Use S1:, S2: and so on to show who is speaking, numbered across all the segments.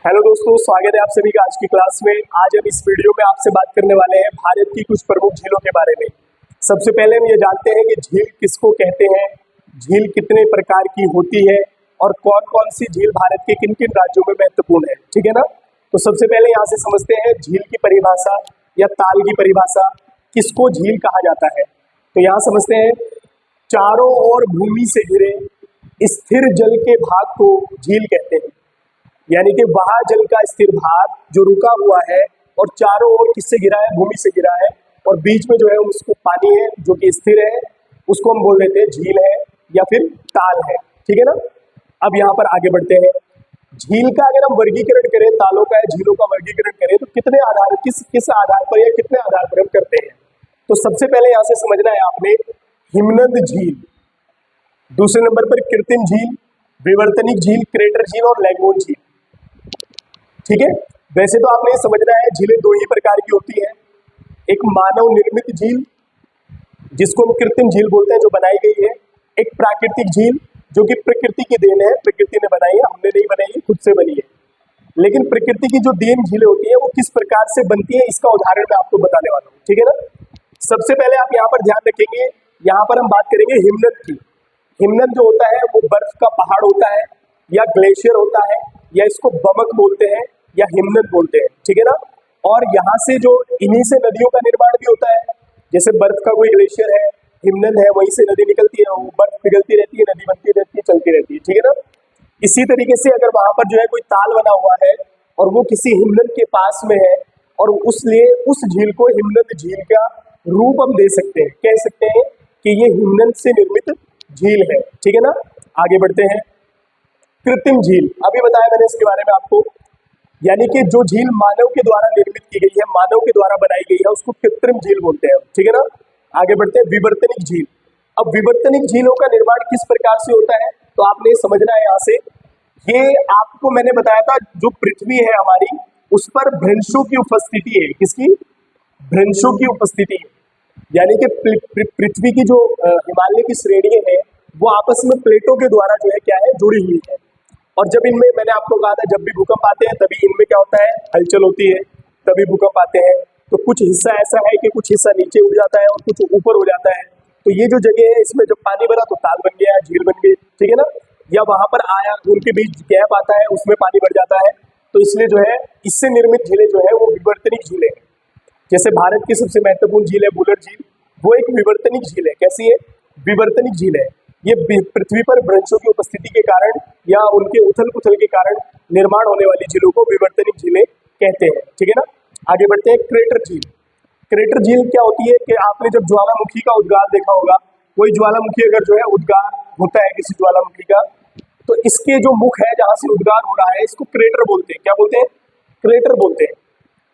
S1: Hello दोस्तों, स्वागत है आप सभी का आज की क्लास में। आज हम इस वीडियो में आपसे बात करने वाले हैं भारत की कुछ प्रमुख झीलों के बारे में। सबसे पहले हम ये जानते हैं कि झील किसको कहते हैं, झील कितने प्रकार की होती है और कौन कौन सी झील भारत के किन किन राज्यों में महत्वपूर्ण है। ठीक है ना। तो सबसे पहले यहाँ से समझते हैं झील की परिभाषा या ताल की परिभाषा, किसको झील कहा जाता है। तो यहाँ समझते हैं, चारों ओर भूमि से घिरे स्थिर जल के भाग को झील कहते हैं। यानी कि वह जल का स्थिर भाग जो रुका हुआ है और चारों ओर किससे घिरा है, भूमि से घिरा है, और बीच में जो है उसको पानी है जो कि स्थिर है, उसको हम बोल देते हैं झील है या फिर ताल है। ठीक है ना। अब यहाँ पर आगे बढ़ते हैं। झील का अगर हम वर्गीकरण करें, तालों का या झीलों का वर्गीकरण करें तो कितने आधार किस आधार पर या कितने आधार पर हम करते हैं। तो सबसे पहले यहाँ से समझना है आपने, हिमनद झील, दूसरे नंबर पर कृत्रिम झील, विवर्तनिक झील, क्रेटर झील और लैगून झील। ठीक है। वैसे तो आपने समझना है झीलें दो ही प्रकार की होती है, एक मानव निर्मित झील जिसको हम कृत्रिम झील बोलते हैं जो बनाई गई है, एक प्राकृतिक झील जो कि प्रकृति की देन है, प्रकृति ने बनाई है, हमने नहीं बनाई है, खुद से बनी है। लेकिन प्रकृति की जो देन झीलें होती है वो किस प्रकार से बनती है इसका उदाहरण मैं आपको बताने वाला हूँ। ठीक है ना। सबसे पहले आप यहाँ पर ध्यान रखेंगे, यहाँ पर हम बात करेंगे हिमनद की। हिमनद जो होता है वो बर्फ का पहाड़ होता है या ग्लेशियर होता है, या इसको बमक बोलते हैं या हिमनद बोलते हैं। ठीक है ना। और यहाँ से जो इन्हीं से नदियों का निर्माण भी होता है, जैसे बर्फ का कोई ग्लेशियर है, हिमनद है, वहीं से नदी निकलती है, वो बर्फ पिघलती रहती है, नदी बनती रहती है, चलती रहती है। ठीक है ना। इसी तरीके से अगर वहां पर जो है कोई ताल बना हुआ है और वो किसी हिमनद के पास में है और उसलिए उस झील को हिमनद झील का रूप हम दे सकते हैं, कह सकते हैं कि ये हिमनद से निर्मित झील है। ठीक है ना। आगे बढ़ते हैं। कृत्रिम झील, अभी बताया मैंने इसके बारे में आपको, यानी कि जो झील मानव के द्वारा निर्मित की गई है, मानव के द्वारा बनाई गई है, उसको कृत्रिम झील बोलते हैं। ठीक है ना। आगे बढ़ते हैं। विवर्तनिक झील। अब विवर्तनिक झीलों का निर्माण किस प्रकार से होता है तो आपने समझना है यहाँ से, ये आपको मैंने बताया था जो पृथ्वी है हमारी उस पर भ्रंशों की उपस्थिति है। किसकी? भ्रंशों की उपस्थिति है। यानी कि पृथ्वी की जो हिमालय की श्रेणियां हैं वो आपस में प्लेटों के द्वारा जो है क्या है, जुड़ी हुई है। और जब इनमें, मैंने आपको कहा था, जब भी भूकंप आते हैं तभी इनमें क्या होता है, हलचल होती है, तभी भूकंप आते हैं। तो कुछ हिस्सा ऐसा है कि कुछ हिस्सा नीचे उड़ जाता है और कुछ ऊपर हो जाता है। तो ये जो जगह है इसमें जब पानी भरा तो ताल बन गया, झील बन गई। ठीक है ना। या वहां पर आया, उनके बीच गैप आता है, उसमें पानी बढ़ जाता है, तो इसलिए जो है इससे निर्मित झीलें जो है वो विवर्तनिक झीलें हैं। जैसे भारत की सबसे महत्वपूर्ण झील है बुलर झील, वो एक विवर्तनिक झील है। कैसी है? विवर्तनिक झील है। ये पृथ्वी पर भ्रंशों की उपस्थिति के कारण या उनके उथल पुथल के कारण निर्माण होने वाली झीलों को विवर्तनिक झीलें कहते हैं। ठीक है ना। आगे बढ़ते हैं। क्रेटर झील। क्रेटर झील क्या होती है कि आपने जब ज्वालामुखी का उद्गार देखा होगा, कोई ज्वालामुखी अगर जो है उद्गार होता है किसी ज्वालामुखी का, तो इसके जो मुख है जहां से उद्गार हो रहा है इसको क्रेटर बोलते हैं। क्या बोलते हैं? क्रेटर बोलते हैं।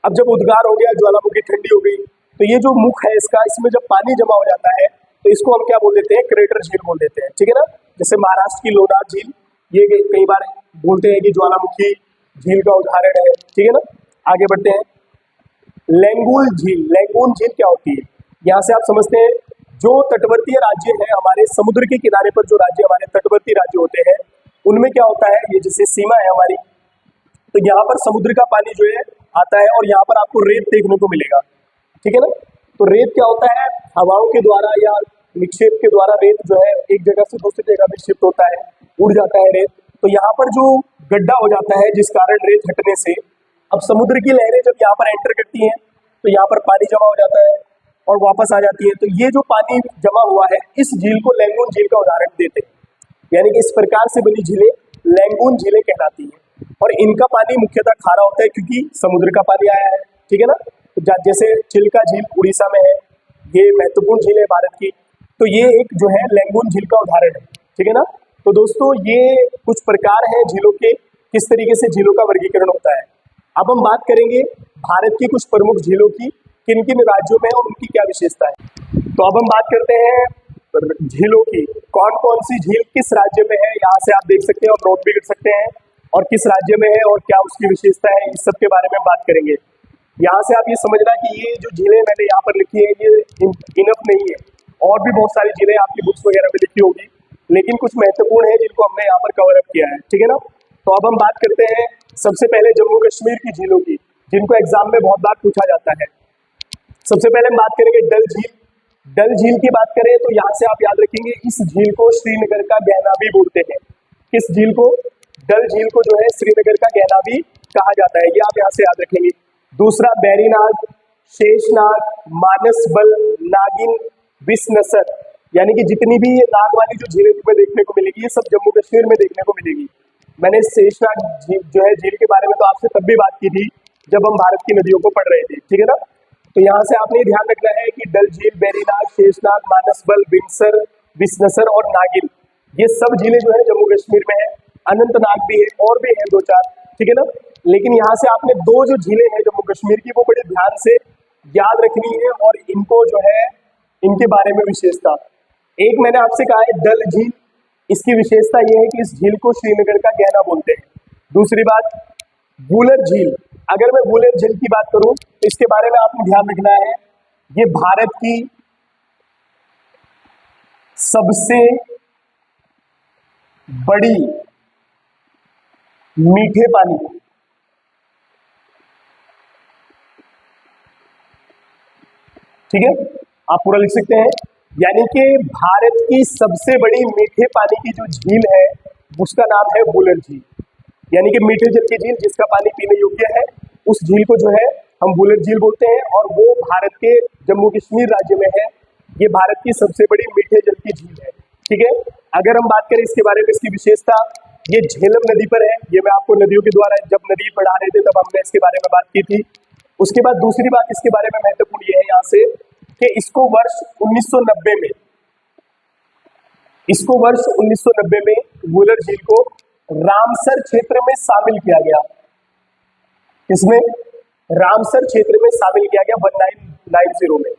S1: अब जब उद्गार हो गया, ज्वालामुखी ठंडी हो गई, तो ये जो मुख है इसका, इसमें जब पानी जमा हो जाता है तो इसको हम क्या बोल देते हैं, क्रेटर झील बोल देते हैं। ठीक है ना। जैसे महाराष्ट्र की लोनार झील, ये कई बार बोलते हैं कि ज्वालामुखी झील का उदाहरण है। ठीक है ना। आगे बढ़ते हैं। लैंगून झील। लैंगून झील क्या होती है? यहाँ से आप समझते हैं, जो तटवर्तीय राज्य है हमारे, समुद्र के किनारे पर जो राज्य हमारे तटवर्ती राज्य होते हैं उनमें क्या होता है, ये जैसे सीमा है हमारी, तो यहाँ पर समुद्र का पानी जो है आता है और यहाँ पर आपको रेत देखने को मिलेगा। ठीक है ना। तो रेत क्या होता है, हवाओं के द्वारा या निक्षेप के द्वारा रेत जो है एक जगह से दूसरी जगह में शिफ्ट होता है, उड़ जाता है रेत। तो यहाँ पर जो गड्ढा हो जाता है जिस कारण रेत हटने से, अब समुद्र की लहरें जब यहाँ पर एंटर करती हैं तो यहाँ पर पानी जमा हो जाता है और वापस आ जाती है। तो ये जो पानी जमा हुआ है इस झील को लैंगून झील का उदाहरण देते हैं। यानी कि इस प्रकार से बनी झीलें लैंगून झीलें कहलाती हैं। और इनका पानी मुख्यतः खारा होता है क्योंकि समुद्र का पानी आया है। ठीक है ना। तो जैसे चिल्का झील उड़ीसा में है, ये महत्वपूर्ण झील है भारत की, तो ये एक जो है लैंगून झील का उदाहरण है। ठीक है ना। तो दोस्तों ये कुछ प्रकार हैं झीलों के, किस तरीके से झीलों का वर्गीकरण होता है। अब हम बात करेंगे भारत की कुछ प्रमुख झीलों की, किन किन राज्यों में और उनकी क्या विशेषता है। तो अब हम बात करते हैं झीलों की, कौन कौन सी झील किस राज्य में है, यहाँ से आप देख सकते हैं और नोट भी कर सकते हैं, और किस राज्य में है और क्या उसकी विशेषता है, इस सब के बारे में हम बात करेंगे। यहाँ से आप ये समझना कि ये जो झीलें मैंने यहाँ पर लिखी है ये इनफ नहीं है, और भी बहुत सारी झीलें आपकी बुक्स वगैरह में लिखी होगी, लेकिन कुछ महत्वपूर्ण है जिनको हमने यहाँ पर कवर अप किया है। ठीक है ना। तो अब हम बात करते हैं सबसे पहले जम्मू कश्मीर की झीलों की, जिनको एग्जाम में बहुत बार पूछा जाता है। सबसे पहले हम बात करेंगे डल झील। डल झील की बात करें तो यहाँ से आप याद रखेंगे इस झील को श्रीनगर का गहना भी बोलते हैं। किस झील को? डल झील को जो है श्रीनगर का गहना भी कहा जाता है, ये आप यहाँ से याद रखेंगे। दूसरा बैरीनाग, शेषनाग, मानसबल, नागिन, विसनसर, यानी कि जितनी भी ये नाग वाली जो झीलें तुम्हें देखने को मिलेगी ये सब जम्मू कश्मीर में देखने को मिलेगी। मैंने शेषनाग झील जो है झील के बारे में तो आपसे तब भी बात की थी जब हम भारत की नदियों को पढ़ रहे थे, ठीक है ना। तो यहाँ से आपने ध्यान रखना है कि डल झील, बैरीनाग, शेषनाग, मानसबल, बिनसर, विसनसर और नागिन, ये सब झीलें जो है जम्मू कश्मीर में है। अनंतनाग भी है और भी है दो चार, ठीक है ना। लेकिन यहाँ से आपने दो जो झीलें हैं जम्मू कश्मीर की वो बड़े ध्यान से याद रखनी है और इनको जो है इनके बारे में विशेषता, एक मैंने आपसे कहा है डल झील, इसकी विशेषता यह है कि इस झील को श्रीनगर का गहना बोलते हैं। दूसरी बात वुलर झील, अगर मैं वुलर झील की बात करूं तो इसके बारे में आपको ध्यान रखना है, ये भारत की सबसे बड़ी मीठे पानी, ठीक है, आप पूरा लिख सकते हैं, यानी कि भारत की सबसे बड़ी मीठे पानी की जो झील है उसका नाम है वुलर झील, यानी कि मीठे जल की झील जिसका पानी पीने योग्य है, उस झील को जो है हम वुलर झील बोलते हैं और वो भारत के जम्मू कश्मीर राज्य में है। ये भारत की सबसे बड़ी मीठे जल की झील है, ठीक है। अगर हम बात करें इसके बारे में, इसकी विशेषता, ये झेलम नदी पर है, ये मैं आपको नदियों के द्वारा जब नदी पढ़ा रहे थे तब हमने इसके बारे में बात की थी। उसके बाद दूसरी बात इसके बारे में महत्वपूर्ण ये है यहाँ से कि इसको वर्ष 1990 में वुलर झील को रामसर क्षेत्र में शामिल किया गया। इसमें रामसर क्षेत्र में शामिल किया गया 1990 में।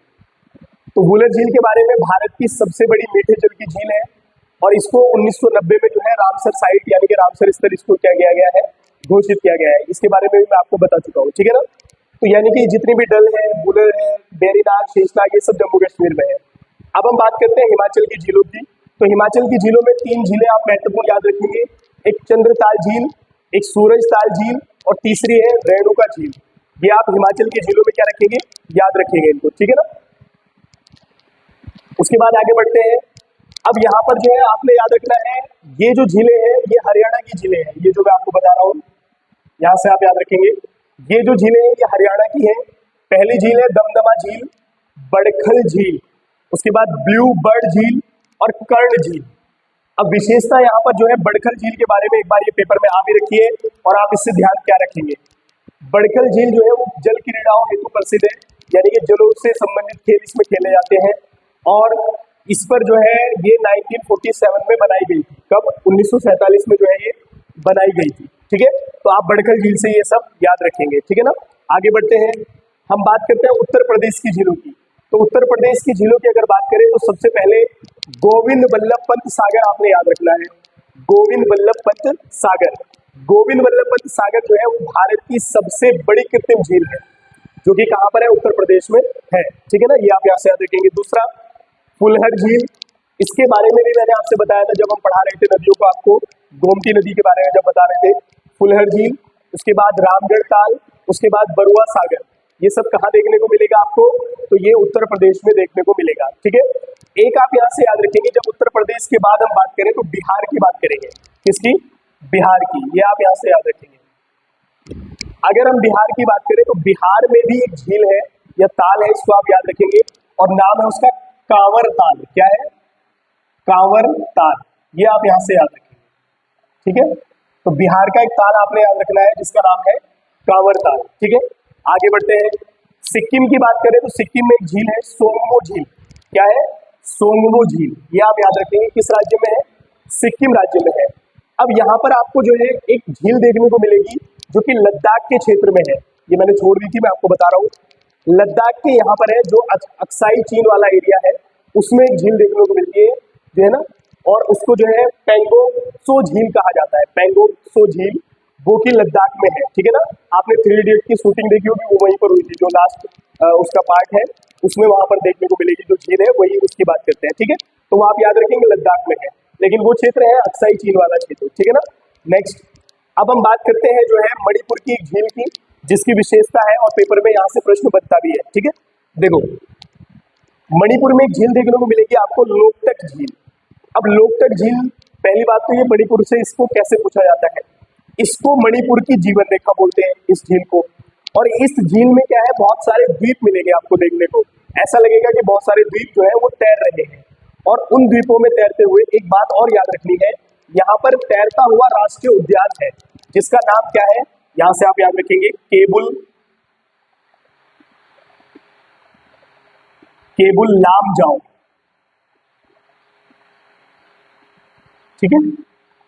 S1: तो वुलर झील के बारे में भारत की सबसे बड़ी मीठे जल की झील है और इसको 1990 में जो है रामसर साइट यानी कि रामसर स्थल इसको क्या किया गया है, घोषित किया गया है। इसके बारे में भी मैं आपको बता चुका हूँ, ठीक है ना। तो यानी कि जितनी भी डल है, वुलर है, बैरीनाग, शेषनाग, ये सब जम्मू कश्मीर में है। अब हम बात करते हैं हिमाचल की झीलों की। तो हिमाचल की झीलों में तीन झीलें आप महत्वपूर्ण याद रखेंगे, एक चंद्रताल झील, एक सूरजताल झील और तीसरी है रेणुका झील। ये आप हिमाचल की झीलों में क्या रखेंगे, याद रखेंगे इनको, ठीक है ना। उसके बाद आगे बढ़ते हैं। अब यहाँ पर जो है आपने याद रखना है, ये जो झीलें हैं ये हरियाणा की झीलें हैं, ये जो मैं आपको बता रहा हूँ यहाँ से आप याद रखेंगे, ये जो झीलें हैं ये हरियाणा की है। पहली झील है दमदमा झील, बड़खल झील, उसके बाद ब्लू बर्ड झील और कर्ण झील। अब विशेषता यहाँ पर जो है बड़खल झील के बारे में एक बार ये पेपर में आ भी रखी है और आप इससे ध्यान क्या रखेंगे। बड़खल झील जो है वो जल क्रीड़ाओं हेतु प्रसिद्ध है, यानी कि जलों से संबंधित खेल इसमें खेले जाते हैं और इस पर जो है ये 1947 में बनाई गई थी। कब? 1947 में जो है ये बनाई गई थी, ठीक है। तो आप बड़खल झील से ये सब याद रखेंगे, ठीक है ना। आगे बढ़ते हैं, हम बात करते हैं उत्तर प्रदेश की झीलों की। तो उत्तर प्रदेश की झीलों की अगर बात करें तो सबसे पहले गोविंद वल्लभ पंत सागर आपने याद रखना है। गोविंद वल्लभ पंत सागर, गोविंद वल्लभ पंत सागर जो है वो भारत की सबसे बड़ी कृत्रिम झील है, जो कि कहाँ पर है, उत्तर प्रदेश में है, ठीक है ना। ये आप यहाँ से याद रखेंगे। दूसरा फुलहर झील, इसके बारे में भी मैंने आपसे बताया था जब हम पढ़ा रहे थे नदियों को, आपको गोमती नदी के बारे में जब बता रहे थे, फुलहर झील। उसके बाद रामगढ़ ताल, उसके बाद बरुआ सागर, ये सब कहाँ देखने को मिलेगा आपको, तो ये उत्तर प्रदेश में देखने को मिलेगा, ठीक है। एक आप यहाँ से याद रखेंगे, जब उत्तर प्रदेश के बाद हम बात करें तो बिहार की बात करेंगे। किसकी? बिहार की, ये आप यहाँ से याद रखेंगे। अगर हम बिहार की बात करें तो बिहार में भी एक झील है या ताल है, इसको आप याद रखेंगे और नाम है उसका कांवर ताल। क्या है? कांवर ताल, ये आप यहाँ से याद रखेंगे, ठीक है। तो बिहार का एक ताल आपने याद रखना है जिसका नाम है कांवर ताल, ठीक है। आगे बढ़ते हैं, सिक्किम की बात करें तो सिक्किम में एक झील है सोंगमो झील। क्या है? सोंगमो झील, ये आप याद रखेंगे। किस राज्य में है? सिक्किम राज्य में है। अब यहाँ पर आपको जो है एक झील देखने को मिलेगी जो कि लद्दाख के क्षेत्र में है, ये मैंने छोड़ दी थी, मैं आपको बता रहा हूँ। लद्दाख के यहाँ पर है जो अक्साई चीन वाला एरिया है, उसमें एक झील देखने को मिलती है जो है ना, और उसको जो है पेंगोंग त्सो झील कहा जाता है। पेंगोंग त्सो झील वो कि लद्दाख में है, ठीक है ना। आपने 3 इडियट की शूटिंग देखी होगी, वो वहीं पर हुई थी, जो लास्ट उसका पार्ट है उसमें वहां पर देखने को मिलेगी जो झील है, वही उसकी बात करते हैं, ठीक है। तो वो आप याद रखेंगे लद्दाख में है, लेकिन वो क्षेत्र है अक्साई चीन वाला क्षेत्र, ठीक है ना। नेक्स्ट अब हम बात करते हैं जो है मणिपुर की एक झील की, जिसकी विशेषता है और पेपर में यहाँ से प्रश्न बनता भी है। ठीक है, देखो मणिपुर में एक झील देखने को मिलेगी आपको, लोकटक झील। अब लोकटक झील, पहली बात तो ये मणिपुर से इसको कैसे पूछा जाता है, इसको मणिपुर की जीवन रेखा बोलते हैं इस झील को। और इस झील में क्या है, बहुत सारे द्वीप मिलेंगे आपको देखने को, ऐसा लगेगा कि बहुत सारे द्वीप जो है वो तैर रहे हैं। और उन द्वीपों में तैरते हुए एक बात और याद रखनी है, यहाँ पर तैरता हुआ राष्ट्रीय उद्यान है, जिसका नाम क्या है, यहां से आप याद रखेंगे केबुल लामजाओ। ठीक है,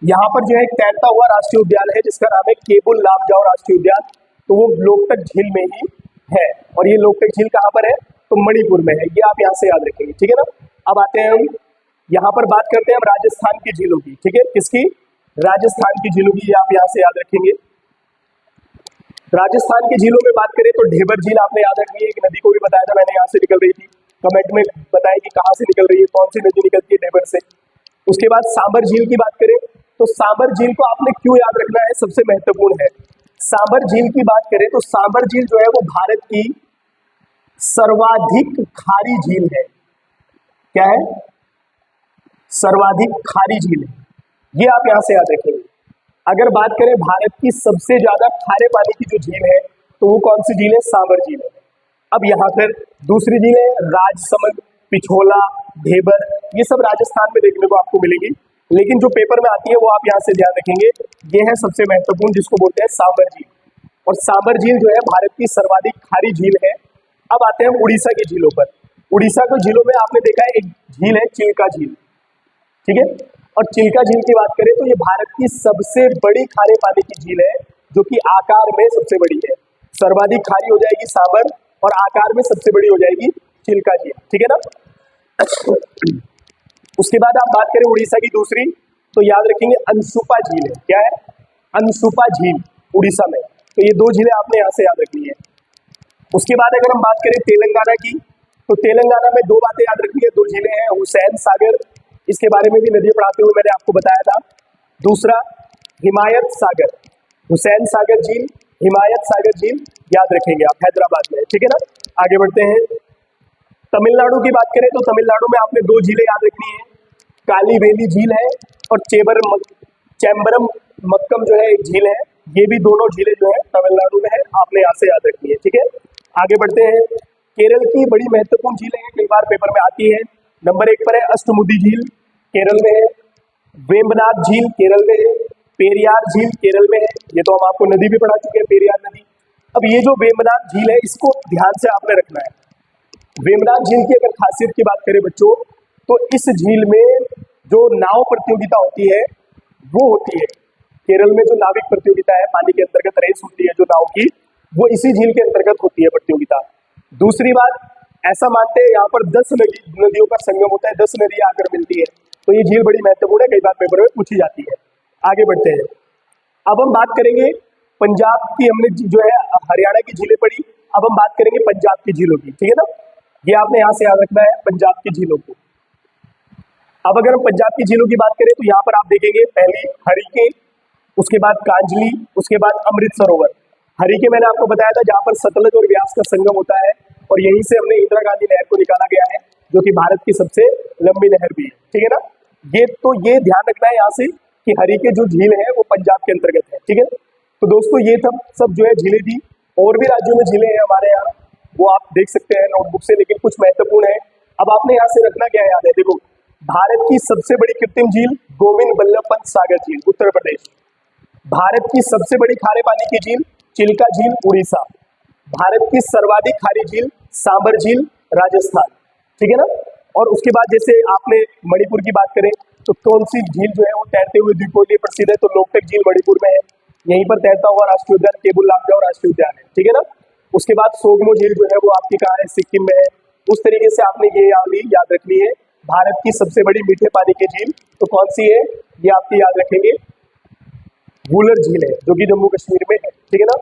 S1: यहाँ पर जो है एक तैरता हुआ राष्ट्रीय उद्यान है जिसका नाम है केबुल लामजाओ राष्ट्रीय उद्यान। तो वो लोकटक झील में ही है, और ये लोकटक झील कहाँ पर है, तो मणिपुर में है, ये आप यहाँ से याद रखेंगे। ठीक है ना, अब आते हैं हम यहाँ पर बात करते हैं हम राजस्थान की झीलों की। ठीक है, किसकी, राजस्थान की झीलों की, ये आप यहाँ से याद रखेंगे। राजस्थान की झीलों में बात करें तो ढेबर झील आपने याद रखनी है, एक नदी को भी बताया था मैंने, यहाँ से निकल रही थी, कमेंट में बताया कि कहाँ से निकल रही है, कौन सी नदी निकलती है ढेबर से। उसके बाद सांबर झील की बात करें तो सांबर झील को आपने क्यों याद रखना है, सबसे महत्वपूर्ण है। सांबर झील की बात करें तो सांबर झील जो है वो भारत की सर्वाधिक खारी झील है। क्या है, सर्वाधिक खारी झील है, ये आप यहां से याद रखेंगे। अगर बात करें भारत की सबसे ज्यादा खारे पानी की जो झील है तो वो कौन सी झील है, सांबर झील है। अब यहाँ पर दूसरी झील है राजसमंद, पिछोला, ढेबर, ये सब राजस्थान में देखने को आपको मिलेगी, लेकिन जो पेपर में आती है वो आप यहाँ से ध्यान रखेंगे, ये है सबसे महत्वपूर्ण, जिसको बोलते हैं सांबर झील। और सांबर झील जो है भारत की सर्वाधिक खारी झील है। अब आते हैं उड़ीसा की झीलों पर। उड़ीसा की झीलों में आपने देखा है एक झील है चिल्का झील। ठीक है, और चिल्का झील की बात करें तो ये भारत की सबसे बड़ी खारे पानी की झील है, जो कि आकार में सबसे बड़ी है। सर्वाधिक खारी हो जाएगी सांबर, और आकार में सबसे बड़ी हो जाएगी चिल्का झील। ठीक है ना, उसके बाद आप बात करें उड़ीसा की दूसरी, तो याद रखेंगे अंशुपा झील है। क्या है, अंशुपा झील उड़ीसा में। तो ये दो झीलें आपने यहाँ से याद रखनी है। उसके बाद अगर हम बात करें तेलंगाना की, तो तेलंगाना में दो बातें याद रखनी है, दो झीलें हैं, हुसैन सागर, इसके बारे में भी नदी पढ़ाते हुए मैंने आपको बताया था। दूसरा हिमायत सागर, हुसैन सागर झील, हिमायत सागर झील याद रखेंगे आप, हैदराबाद में। ठीक है ना, आगे बढ़ते हैं। तमिलनाडु की बात करें तो तमिलनाडु में आपने दो झीलें याद रखनी है, कालीवेली झील है और चैम्बरम मक्कम जो है एक झील है। ये भी दोनों झीलें जो है तमिलनाडु में है, आपने यहाँ से याद रखनी है। ठीक है, आगे बढ़ते हैं। केरल की बड़ी महत्वपूर्ण झीलें हैं, कई बार पेपर में आती है। नंबर 1 पर है अष्टमुदी झील, केरल में है। वेम्बनाथ झील केरल में है। पेरियार झील केरल में है, ये तो हम आपको नदी भी पढ़ा चुके हैं, पेरियार नदी। अब ये जो वेम्बनाथ झील है इसको ध्यान से आपने रखना है। वेम्बनाथ झील की अगर खासियत की बात करें बच्चों, तो इस झील में जो नाव प्रतियोगिता होती है वो होती है, केरल में जो नाविक प्रतियोगिता है, पानी के अंतर्गत रेस होती है जो नाव की, वो इसी झील के अंतर्गत होती है प्रतियोगिता। दूसरी बात, ऐसा मानते हैं यहाँ पर 10 नदियों का संगम होता है, 10 नदियां आकर मिलती है, तो ये झील बड़ी महत्वपूर्ण है, कई बार पेपर में पूछी जाती है। आगे बढ़ते हैं। अब हम बात करेंगे पंजाब की, हमने जो है हरियाणा की झीलें पढ़ी, अब हम बात करेंगे पंजाब की झीलों की। ठीक है ना, ये आपने यहाँ से याद रखना है पंजाब की झीलों को। अब अगर हम पंजाब की झीलों की बात करें तो यहाँ पर आप देखेंगे पहली हरिके, उसके बाद कांजली, उसके बाद अमृत सरोवर। हरिके मैंने आपको बताया था जहाँ पर सतलज और व्यास का संगम होता है, और यहीं से हमने इंदिरा गांधी नहर को निकाला गया है, जो कि भारत की सबसे लंबी नहर भी है। ठीक है ना, ये ध्यान रखना है यहाँ से कि हरिके जो झील है वो पंजाब के अंतर्गत है। ठीक है, तो दोस्तों ये सब जो है झीलें थी, और भी राज्यों में झीलें हैं हमारे यहाँ, वो आप देख सकते हैं नोटबुक से, लेकिन कुछ महत्वपूर्ण है। अब आपने यहाँ से रखना क्या याद है, देखो भारत की सबसे बड़ी कृत्रिम झील गोविंद बल्लभ पंत सागर झील उत्तर प्रदेश। भारत की सबसे बड़ी खारे पानी की झील चिल्का झील उड़ीसा। भारत की सर्वाधिक खारी झील सांबर झील राजस्थान। ठीक है ना, और उसके बाद जैसे आपने मणिपुर की बात करें तो कौन सी झील जो है वो तैरते हुए द्वीपों के लिए प्रसिद्ध है, तो लोकटक झील मणिपुर में है, यहीं पर तैरता हुआ राष्ट्रीय उद्यान केबुल लामजाओ राष्ट्रीय उद्यान है। ठीक है ना, उसके बाद सोगमो झील जो है वो आपकी कहाँ है, सिक्किम में है। उस तरीके से आपने ये याद रखनी है, भारत की सबसे बड़ी मीठे पानी की झील तो कौन सी है, ये आपकी याद रखेंगे, वुलर झील है, जो कि जम्मू कश्मीर में है। ठीक है ना।